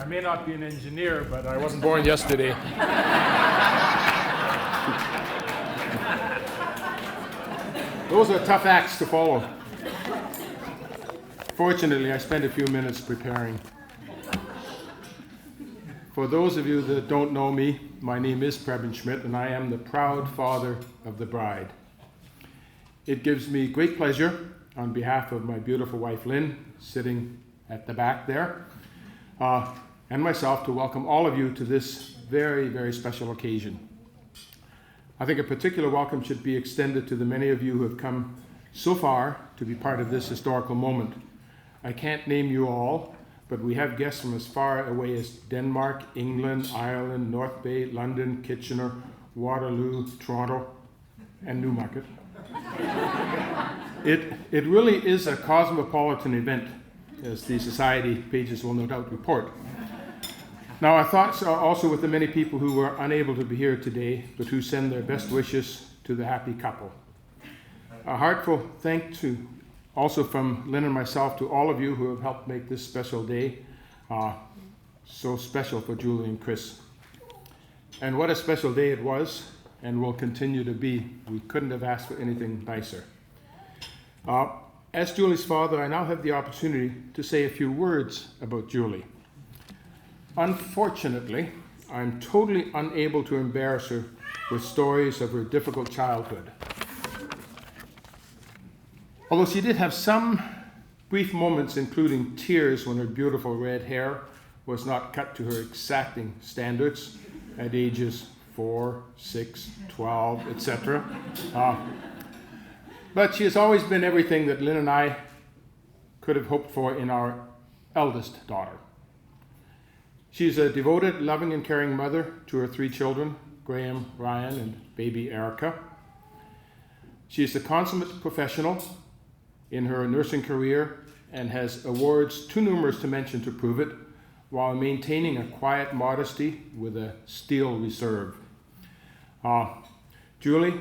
may not be an engineer, but I wasn't born yesterday. Those are tough acts to follow. Fortunately, I spent a few minutes preparing. For those of you that don't know me, my name is Preben Schmidt, and I am the proud father of the bride. It gives me great pleasure, on behalf of my beautiful wife Lynn, sitting at the back there, and myself, to welcome all of you to this very, very special occasion. I think a particular welcome should be extended to the many of you who have come so far to be part of this historical moment. I can't name you all, but we have guests from as far away as Denmark, England, Ireland, North Bay, London, Kitchener, Waterloo, Toronto, and Newmarket. It really is a cosmopolitan event, as the society pages will no doubt report. Now, our thoughts are also with the many people who were unable to be here today, but who send their best wishes to the happy couple. A heartfelt thanks to also from Lynn and myself to all of you who have helped make this special day so special for Julie and Chris. And what a special day it was, and will continue to be. We couldn't have asked for anything nicer. As Julie's father, I now have the opportunity to say a few words about Julie. Unfortunately, I'm totally unable to embarrass her with stories of her difficult childhood. Although she did have some brief moments, including tears when her beautiful red hair was not cut to her exacting standards at ages 4, 6, 12, etc. But she has always been everything that Lynn and I could have hoped for in our eldest daughter. She's a devoted, loving, and caring mother to her 3 children, Graham, Ryan, and baby Erica. She's a consummate professional in her nursing career and has awards too numerous to mention to prove it, while maintaining a quiet modesty with a steel reserve. Julie,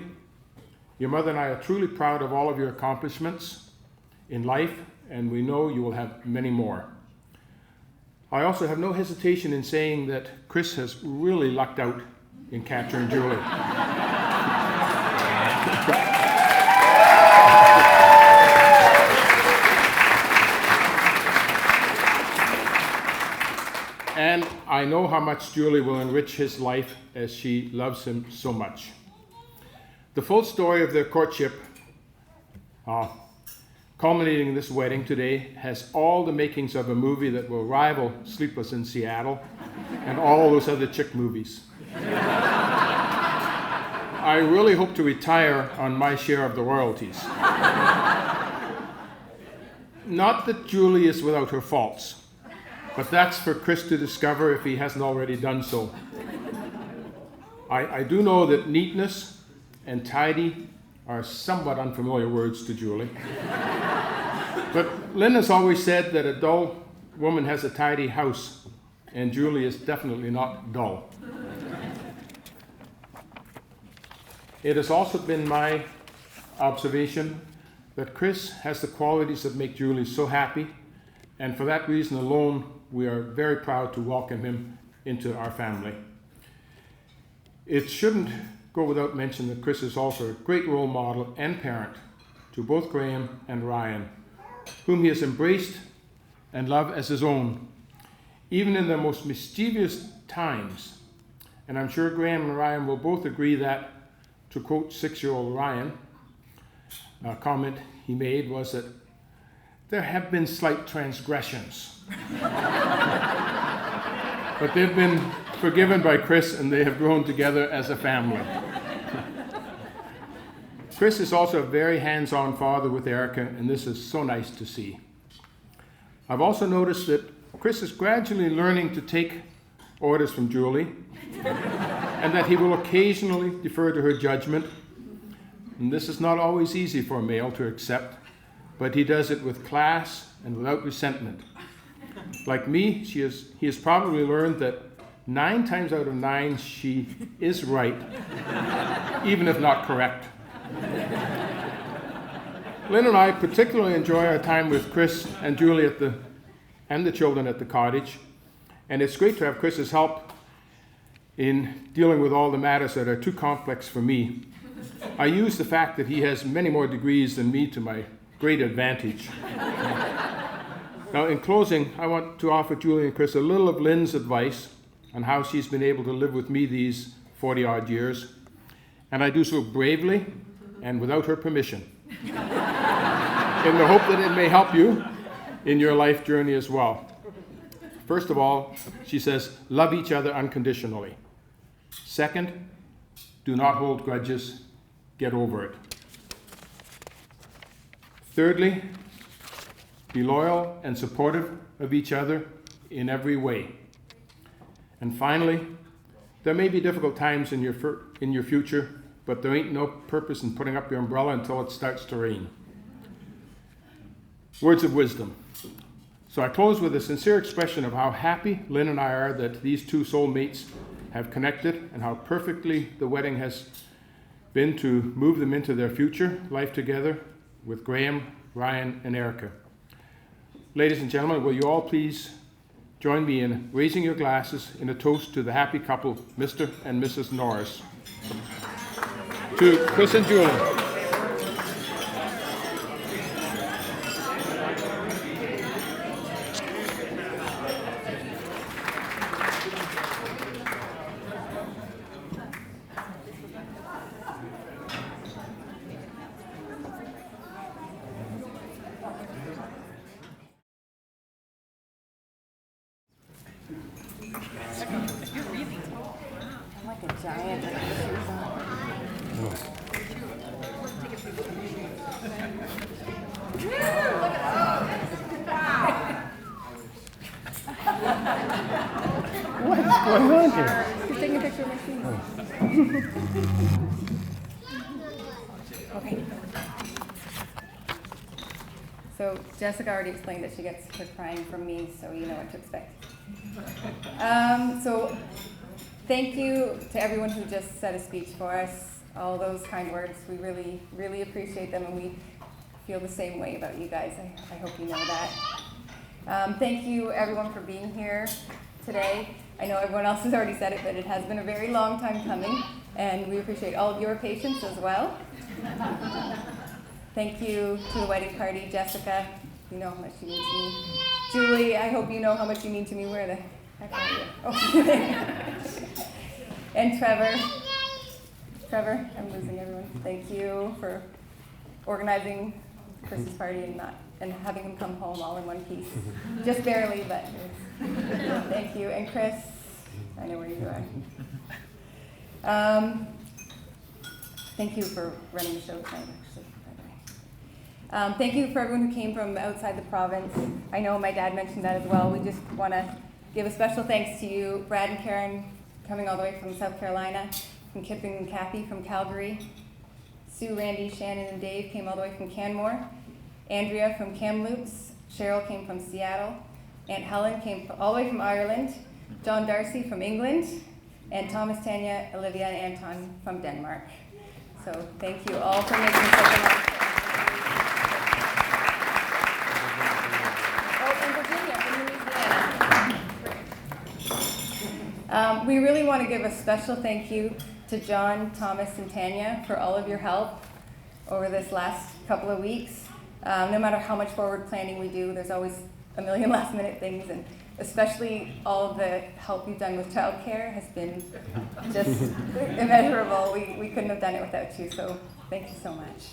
your mother and I are truly proud of all of your accomplishments in life, and we know you will have many more. I also have no hesitation in saying that Chris has really lucked out in capturing Julie. And I know how much Julie will enrich his life, as she loves him so much. The full story of their courtship, culminating in this wedding today, has all the makings of a movie that will rival Sleepless in Seattle and all those other chick movies. I really hope to retire on my share of the royalties. Not that Julie is without her faults, but that's for Chris to discover if he hasn't already done so. I do know that neatness and tidy are somewhat unfamiliar words to Julie. But Lynn has always said that a dull woman has a tidy house, and Julie is definitely not dull. It has also been my observation that Chris has the qualities that make Julie so happy, and for that reason alone, we are very proud to welcome him into our family. It shouldn't go without mention that Chris is also a great role model and parent to both Graham and Ryan, whom he has embraced and loved as his own, even in their most mischievous times. And I'm sure Graham and Ryan will both agree that, to quote 6-year-old Ryan, a comment he made was that there have been slight transgressions. But they've been forgiven by Chris, and they have grown together as a family. Chris is also a very hands-on father with Erica, and this is so nice to see. I've also noticed that Chris is gradually learning to take orders from Julie, and that he will occasionally defer to her judgment. And this is not always easy for a male to accept, but he does it with class and without resentment. Like me, he has probably learned that 9 times out of 9 she is right, even if not correct. Lynn and I particularly enjoy our time with Chris and Julie and the children at the cottage, And it's great to have Chris's help in dealing with all the matters that are too complex for me. I use the fact that he has many more degrees than me to my great advantage. Now, in closing, I want to offer Julie and Chris a little of Lynn's advice on how she's been able to live with me these 40-odd years. And I do so bravely and without her permission, in the hope that it may help you in your life journey as well. First of all, she says, love each other unconditionally. Second, do not hold grudges, get over it. Thirdly, be loyal and supportive of each other in every way. And finally, there may be difficult times in your future, but there ain't no purpose in putting up your umbrella until it starts to rain. Words of wisdom. So I close with a sincere expression of how happy Lynn and I are that these two soulmates have connected and how perfectly the wedding has been to move them into their future life together with Graham, Ryan, and Erica. Ladies and gentlemen, will you all please join me in raising your glasses in a toast to the happy couple, Mr. and Mrs. Norris. To Chris and Julie. I'm like a giant with shoes on. What's going on here? He's taking a picture of my shoes. Okay. So Jessica already explained that she gets her crying from me, so you know what to expect. So thank you to everyone who just said a speech for us, all those kind words. We really, really appreciate them, and we feel the same way about you guys. I hope you know that. Thank you everyone for being here today. I know everyone else has already said it, but it has been a very long time coming, and we appreciate all of your patience as well. Thank you to the wedding party, Jessica. You know how much you mean to me. Julie, I hope you know how much you mean to me. Where the heck are you? Oh. And Trevor, I'm losing everyone. Thank you for organizing Chris's party and having him come home all in one piece. Just barely, but thank you. And Chris, I know where you are. Thank you for running the show tonight, actually. Thank you for everyone who came from outside the province. I know my dad mentioned that as well. We just want to give a special thanks to you, Brad and Karen, coming all the way from South Carolina, from Kipping and Kathy from Calgary. Sue, Randy, Shannon, and Dave came all the way from Canmore. Andrea from Kamloops. Cheryl came from Seattle. Aunt Helen came all the way from Ireland. John Darcy from England. And Thomas, Tanya, Olivia, and Anton from Denmark. So thank you all for making such a long trip. We really want to give a special thank you to John, Thomas, and Tanya for all of your help over this last couple of weeks. No matter how much forward planning we do, there's always a million last minute things, and especially all of the help you've done with childcare has been just immeasurable. We couldn't have done it without you, so thank you so much.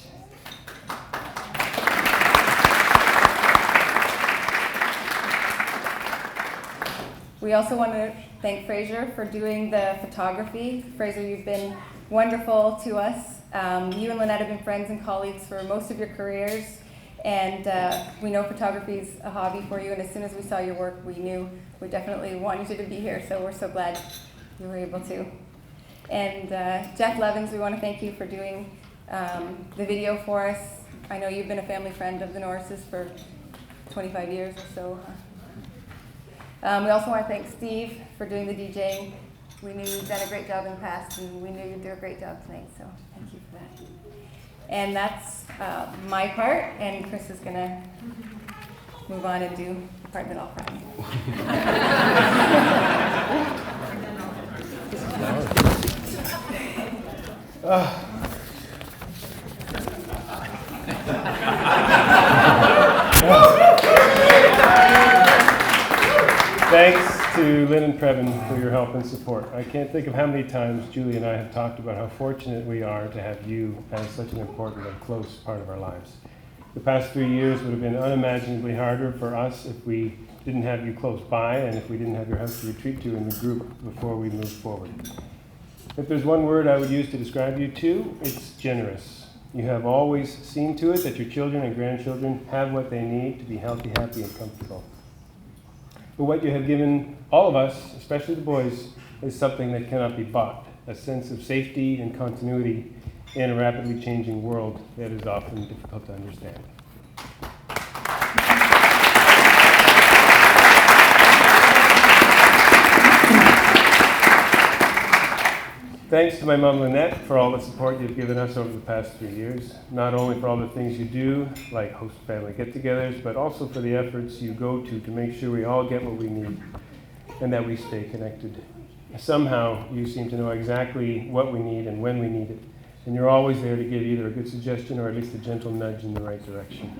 We also want to thank Fraser for doing the photography. Fraser, you've been wonderful to us. You and Lynette have been friends and colleagues for most of your careers, and we know photography is a hobby for you, and as soon as we saw your work, we knew we definitely wanted you to be here, so we're so glad you were able to. And Jeff Levins, we want to thank you for doing the video for us. I know you've been a family friend of the Norrises for 25 years or so. We also want to thank Steve for doing the DJing. We knew you'd done a great job in the past, and we knew you'd do a great job tonight, so thank you for that. And that's my part, and Chris is going to move on and do the part that I'll cry. Thanks to Lynn and Previn for your help and support. I can't think of how many times Julie and I have talked about how fortunate we are to have you as such an important and close part of our lives. The past 3 years would have been unimaginably harder for us if we didn't have you close by and if we didn't have your house to retreat to in the group before we moved forward. If there's one word I would use to describe you too, it's generous. You have always seen to it that your children and grandchildren have what they need to be healthy, happy, and comfortable. But what you have given all of us, especially the boys, is something that cannot be bought, a sense of safety and continuity in a rapidly changing world that is often difficult to understand. Thanks to my mom, Lynette, for all the support you've given us over the past 3 years, not only for all the things you do, like host family get-togethers, but also for the efforts you go to make sure we all get what we need and that we stay connected. Somehow, you seem to know exactly what we need and when we need it, and you're always there to give either a good suggestion or at least a gentle nudge in the right direction.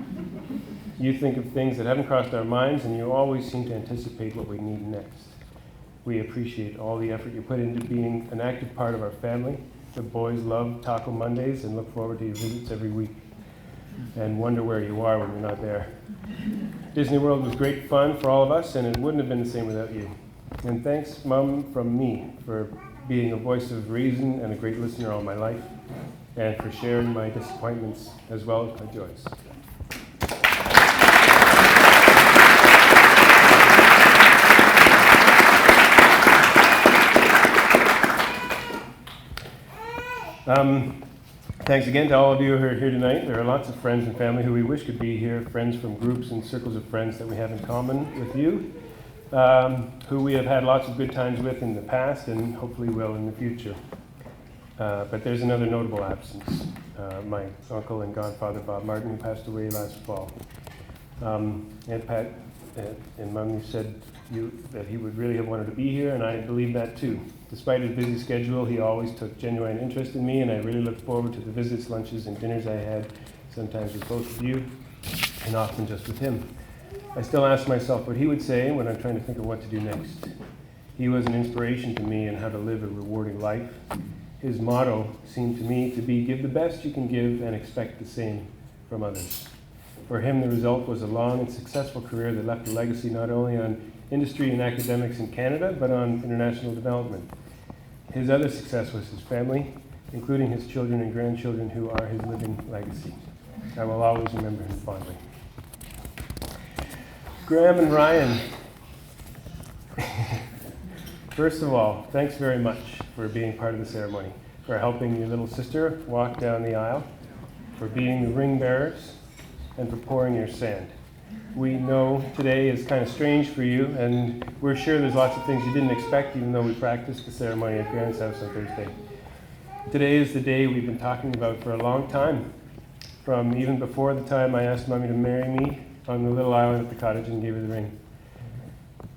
You think of things that haven't crossed our minds, and you always seem to anticipate what we need next. We appreciate all the effort you put into being an active part of our family. The boys love Taco Mondays and look forward to your visits every week and wonder where you are when you're not there. Disney World was great fun for all of us, and it wouldn't have been the same without you. And thanks, Mom, from me for being a voice of reason and a great listener all my life, and for sharing my disappointments as well as my joys. Thanks again to all of you who are here tonight. There are lots of friends and family who we wish could be here, friends from groups and circles of friends that we have in common with you, who we have had lots of good times with in the past and hopefully will in the future. But there's another notable absence, my uncle and godfather Bob Martin, who passed away last fall. Aunt Pat and Mom, you said that he would really have wanted to be here, and I believe that too. Despite his busy schedule, he always took genuine interest in me, and I really look forward to the visits, lunches, and dinners I had, sometimes with both of you, and often just with him. I still ask myself what he would say when I'm trying to think of what to do next. He was an inspiration to me in how to live a rewarding life. His motto seemed to me to be, give the best you can give and expect the same from others. For him, the result was a long and successful career that left a legacy not only on industry and academics in Canada, but on international development. His other success was his family, including his children and grandchildren who are his living legacy. I will always remember him fondly. Graham and Ryan, first of all, thanks very much for being part of the ceremony, for helping your little sister walk down the aisle, for being the ring bearers, and for pouring your sand. We know today is kind of strange for you, and we're sure there's lots of things you didn't expect, even though we practiced the ceremony at Grant's house on Thursday. Today is the day we've been talking about for a long time, from even before the time I asked Mommy to marry me on the little island at the cottage and gave her the ring.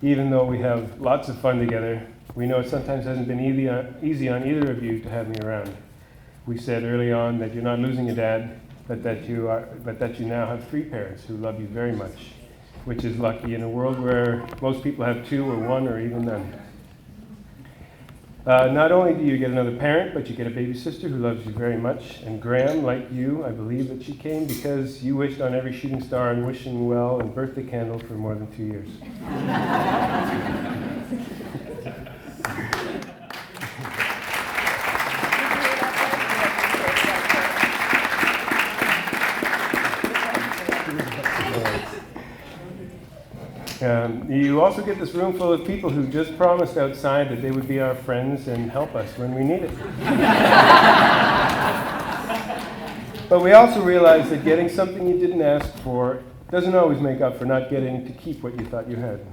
Even though we have lots of fun together, we know it sometimes hasn't been easy on either of you to have me around. We said early on that you're not losing a dad, but that you now have 3 parents who love you very much, which is lucky in a world where most people have 2 or 1 or even none. Not only do you get another parent, but you get a baby sister who loves you very much. And Graham, like you, I believe that she came because you wished on every shooting star and wishing well and birthday candle for more than 2 years. You also get this room full of people who just promised outside that they would be our friends and help us when we need it. But we also realize that getting something you didn't ask for doesn't always make up for not getting to keep what you thought you had.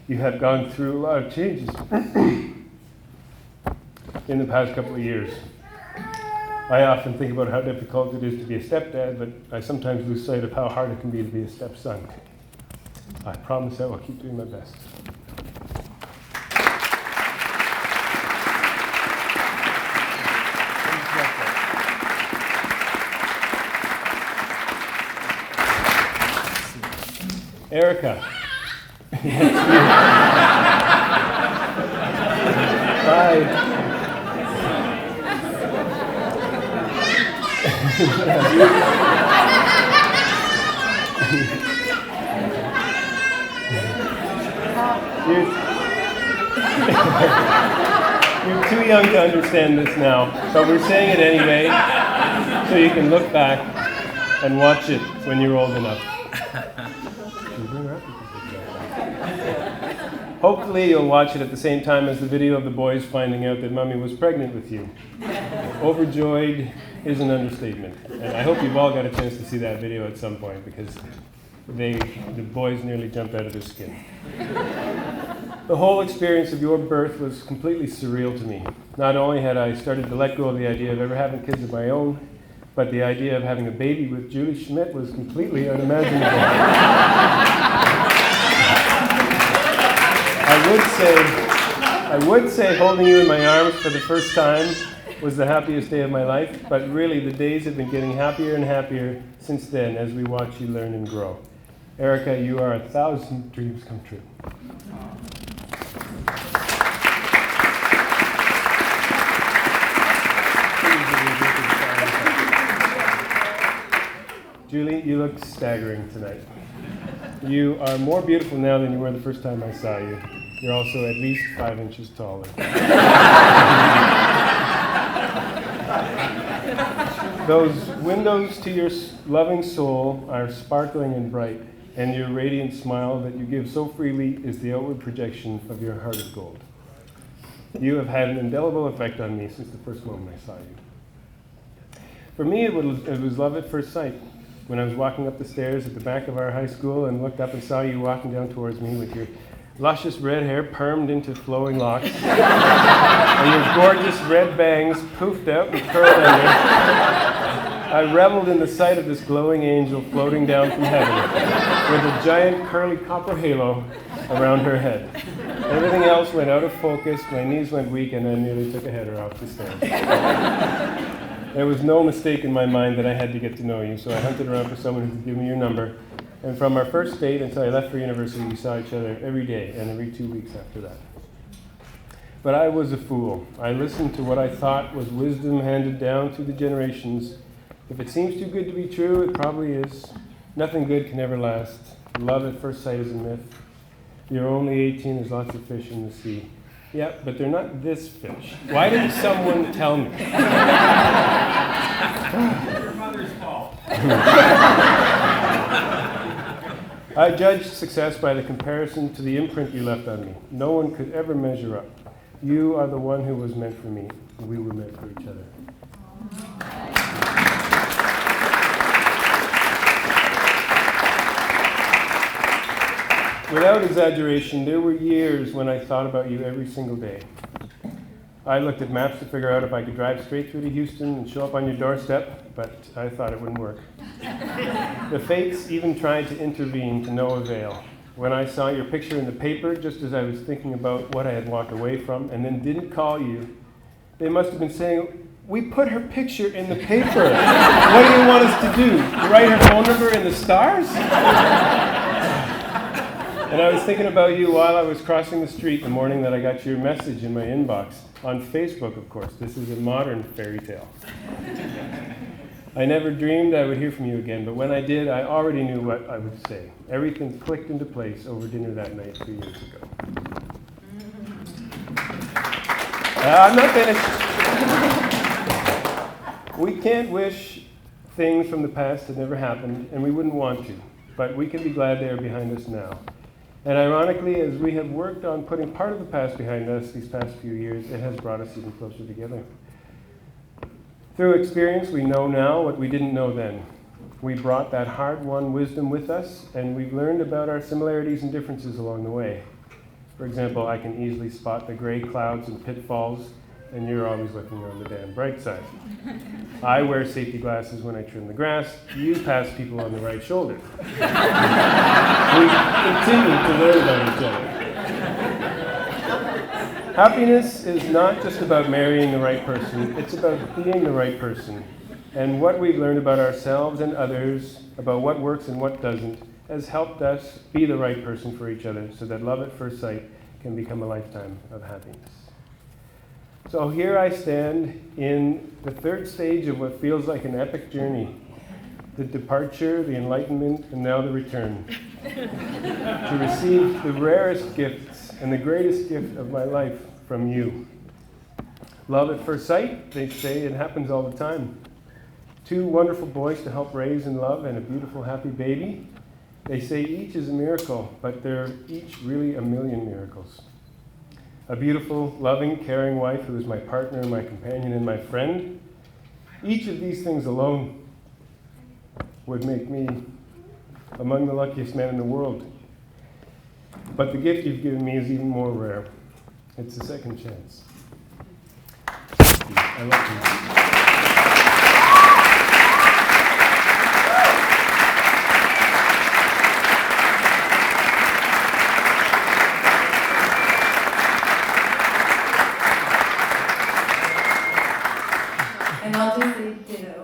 You have gone through a lot of changes in the past couple of years. I often think about how difficult it is to be a stepdad, but I sometimes lose sight of how hard it can be to be a stepson. I promise I will keep doing my best. Erica. Bye. You're too young to understand this now, but we're saying it anyway, so you can look back and watch it when you're old enough. Hopefully you'll watch it at the same time as the video of the boys finding out that Mommy was pregnant with you. Overjoyed is an understatement. And I hope you've all got a chance to see that video at some point, because the boys nearly jumped out of their skin. The whole experience of your birth was completely surreal to me. Not only had I started to let go of the idea of ever having kids of my own, but the idea of having a baby with Julie Schmidt was completely unimaginable. I would say holding you in my arms for the first time was the happiest day of my life, but really the days have been getting happier and happier since then as we watch you learn and grow. Erica, you are 1,000 dreams come true. Julie, you look staggering tonight. You are more beautiful now than you were the first time I saw you. You're also at least 5 inches taller. Those windows to your loving soul are sparkling and bright, and your radiant smile that you give so freely is the outward projection of your heart of gold. You have had an indelible effect on me since the first moment I saw you. For me, it was love at first sight. When I was walking up the stairs at the back of our high school and looked up and saw you walking down towards me with your luscious red hair permed into flowing locks, and your gorgeous red bangs poofed out and curled under, I reveled in the sight of this glowing angel floating down from heaven with a giant curly copper halo around her head. Everything else went out of focus, my knees went weak, and I nearly took a header off the stairs. There was no mistake in my mind that I had to get to know you, so I hunted around for someone who could give me your number. And from our first date until I left for university, we saw each other every day and every 2 weeks after that. But I was a fool. I listened to what I thought was wisdom handed down through the generations. If it seems too good to be true, it probably is. Nothing good can ever last. Love at first sight is a myth. You're only 18, there's lots of fish in the sea. Yeah, but they're not this fish. Why didn't someone tell me? Your mother's fault. I judged success by the comparison to the imprint you left on me. No one could ever measure up. You are the one who was meant for me, and we were meant for each other. Without exaggeration, there were years when I thought about you every single day. I looked at maps to figure out if I could drive straight through to Houston and show up on your doorstep, but I thought it wouldn't work. The fates even tried to intervene to no avail. When I saw your picture in the paper, just as I was thinking about what I had walked away from, and then didn't call you, they must have been saying, "We put her picture in the paper. What do you want us to do? Write her phone number in the stars?" And I was thinking about you while I was crossing the street the morning that I got your message in my inbox. On Facebook, of course. This is a modern fairy tale. I never dreamed I would hear from you again, but when I did, I already knew what I would say. Everything clicked into place over dinner that night 3 years ago. I'm not finished. We can't wish things from the past that never happened, and we wouldn't want to, but we can be glad they are behind us now. And ironically, as we have worked on putting part of the past behind us these past few years, it has brought us even closer together. Through experience, we know now what we didn't know then. We brought that hard-won wisdom with us, and we've learned about our similarities and differences along the way. For example, I can easily spot the gray clouds and pitfalls, and you're always looking on the damn bright side. I wear safety glasses when I trim the grass. You pass people on the right shoulder. we continue to learn about each other. Happiness is not just about marrying the right person, it's about being the right person. And what we've learned about ourselves and others, about what works and what doesn't, has helped us be the right person for each other so that love at first sight can become a lifetime of happiness. So here I stand in the third stage of what feels like an epic journey. The departure, the enlightenment, and now the return. To receive the rarest gifts and the greatest gift of my life from you. Love at first sight, they say, it happens all the time. Two wonderful boys to help raise and love and a beautiful, happy baby. They say each is a miracle, but they're each really a million miracles. A beautiful, loving, caring wife who is my partner, my companion, and my friend. Each of these things alone would make me among the luckiest men in the world. But the gift you've given me is even more rare. It's a second chance. I love you. And I'll just say ditto.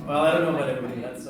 Well, I don't know about everybody. That's